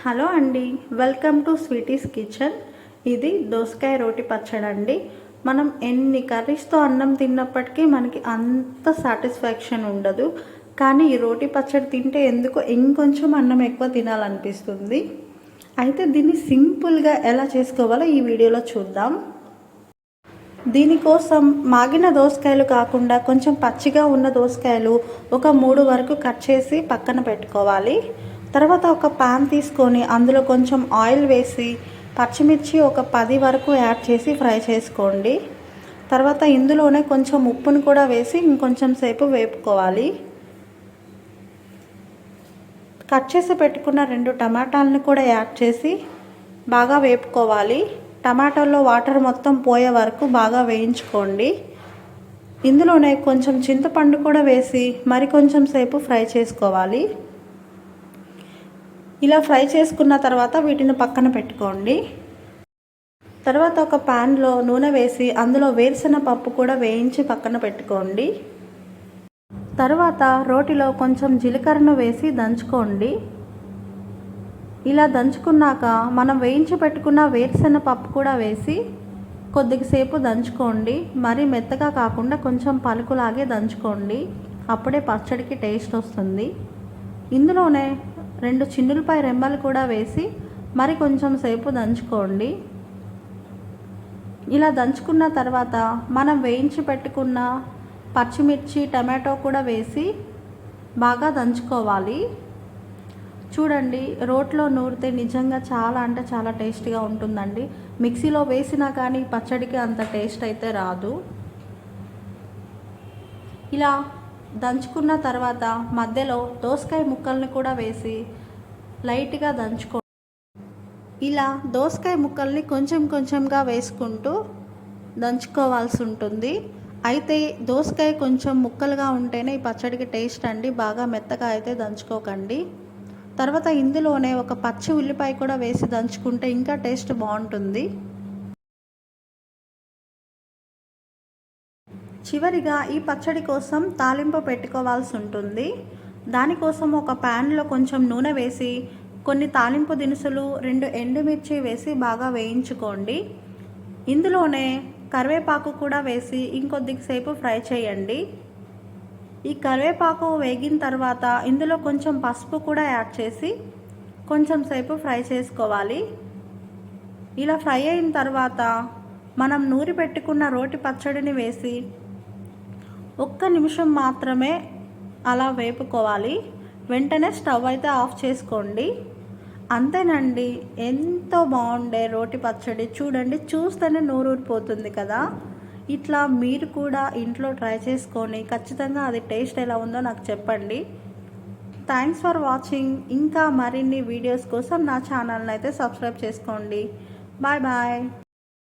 Hello అండి, welcome to sweeties kitchen. ఇది దోసకాయ రోటి పచ్చడి అండి. మనం ఎన్ని కర్రీస్తో అన్నం తిన్నప్పటికీ మనకి అంత సాటిస్ఫాక్షన్ ఉండదు. కానీ ఈ రోటి పచ్చడి తింటే ఎందుకో ఇంకొంచెం అన్నం ఎక్కువ తినాలనిపిస్తుంది. అయితే దీన్ని సింపుల్గా ఎలా చేసుకోవాలో ఈ వీడియోలో చూద్దాం. దీనికోసం మాగిన దోసకాయలు కాకుండా కొంచెం పచ్చిగా ఉన్న దోసకాయలు ఒక 3 వరకు కట్ చేసి పక్కన పెట్టుకోవాలి. తర్వాత ఒక పాన్ తీసుకొని అందులో కొంచెం ఆయిల్ వేసి పచ్చిమిర్చి ఒక 10 వరకు యాడ్ చేసి ఫ్రై చేసుకోండి. తర్వాత ఇందులోనే కొంచెం ఉప్పును కూడా వేసి ఇంకొంచెం సేపు వేపుకోవాలి. కట్ చేసి పెట్టుకున్న 2 టమాటాలను కూడా యాడ్ చేసి బాగా వేపుకోవాలి. టమాటాల్లో వాటర్ మొత్తం పోయే వరకు బాగా వేయించుకోండి. ఇందులోనే కొంచెం చింతపండు కూడా వేసి మరికొంచెం సేపు ఫ్రై చేసుకోవాలి. ఇలా ఫ్రై చేసుకున్న తర్వాత వీటిని పక్కన పెట్టుకోండి. తర్వాత ఒక ప్యాన్లో నూనె వేసి అందులో వేరుశనగ పప్పు కూడా వేయించి పక్కన పెట్టుకోండి. తర్వాత రోటిలో కొంచెం జీలకర్రను వేసి దంచుకోండి. ఇలా దంచుకున్నాక మనం వేయించి పెట్టుకున్న వేరుశనగ పప్పు కూడా వేసి కొద్దిసేపు దంచుకోండి. మరీ మెత్తగా కాకుండా కొంచెం పలుకులాగే దంచుకోండి. అప్పుడే పచ్చడికి టేస్ట్ వస్తుంది. ఇందులోనే 2 చిన్నులపాయ రెమ్మలు కూడా వేసి మరి కొంచెం సేపు దంచుకోండి. ఇలా దంచుకున్న తర్వాత మనం వేయించి పెట్టుకున్న పచ్చిమిర్చి టమాటో కూడా వేసి బాగా దంచుకోవాలి. చూడండి, రోట్లో నూరితే నిజంగా చాలా అంటే చాలా టేస్ట్గా ఉంటుందండి. మిక్సీలో వేసినా కానీ పచ్చడికి అంత టేస్ట్ అయితే రాదు. ఇలా దంచుకున్న తర్వాత మధ్యలో దోసకాయ ముక్కల్ని కూడా వేసి లైట్గా దంచుకో. ఇలా దోసకాయ ముక్కల్ని కొంచెం కొంచెంగా వేసుకుంటూ దంచుకోవాల్సి ఉంటుంది. అయితే దోసకాయ కొంచెం ముక్కలుగా ఉంటేనే ఈ పచ్చడికి టేస్ట్ అండి. బాగా మెత్తగా అయితే దంచుకోకండి. తర్వాత ఇందులోనే ఒక పచ్చి ఉల్లిపాయ కూడా వేసి దంచుకుంటే ఇంకా టేస్ట్ బాగుంటుంది. చివరిగా ఈ పచ్చడి కోసం తాలింపు పెట్టుకోవాల్సి ఉంటుంది. దానికోసం ఒక ప్యాన్లో కొంచెం నూనె వేసి కొన్ని తాలింపు దినుసులు 2 ఎండుమిర్చి వేసి బాగా వేయించుకోండి. ఇందులోనే కరివేపాకు కూడా వేసి ఇంకొద్దిసేపు ఫ్రై చేయండి. ఈ కరివేపాకు వేగిన తర్వాత ఇందులో కొంచెం పసుపు కూడా యాడ్ చేసి కొంచెం సేపు ఫ్రై చేసుకోవాలి. ఇలా ఫ్రై అయిన తర్వాత మనం నూరి పెట్టుకున్న రోటి పచ్చడిని వేసి 1 నిమిషం మాత్రమే అలా వేపుకోవాలి. వెంటనే స్టవ్ అయితే ఆఫ్ చేసుకోండి. అంతేనండి, ఎంతో బాగుండే రోటి పచ్చడి. చూడండి, చూస్తేనే నోరూరిపోతుంది కదా. ఇట్లా మీరు కూడా ఇంట్లో ట్రై చేసుకొని ఖచ్చితంగా అది టేస్ట్ ఎలా ఉందో నాకు చెప్పండి. Thanks for watching. ఇంకా మరిన్ని వీడియోస్ కోసం నా ఛానల్ని అయితే సబ్స్క్రైబ్ చేసుకోండి. Bye bye.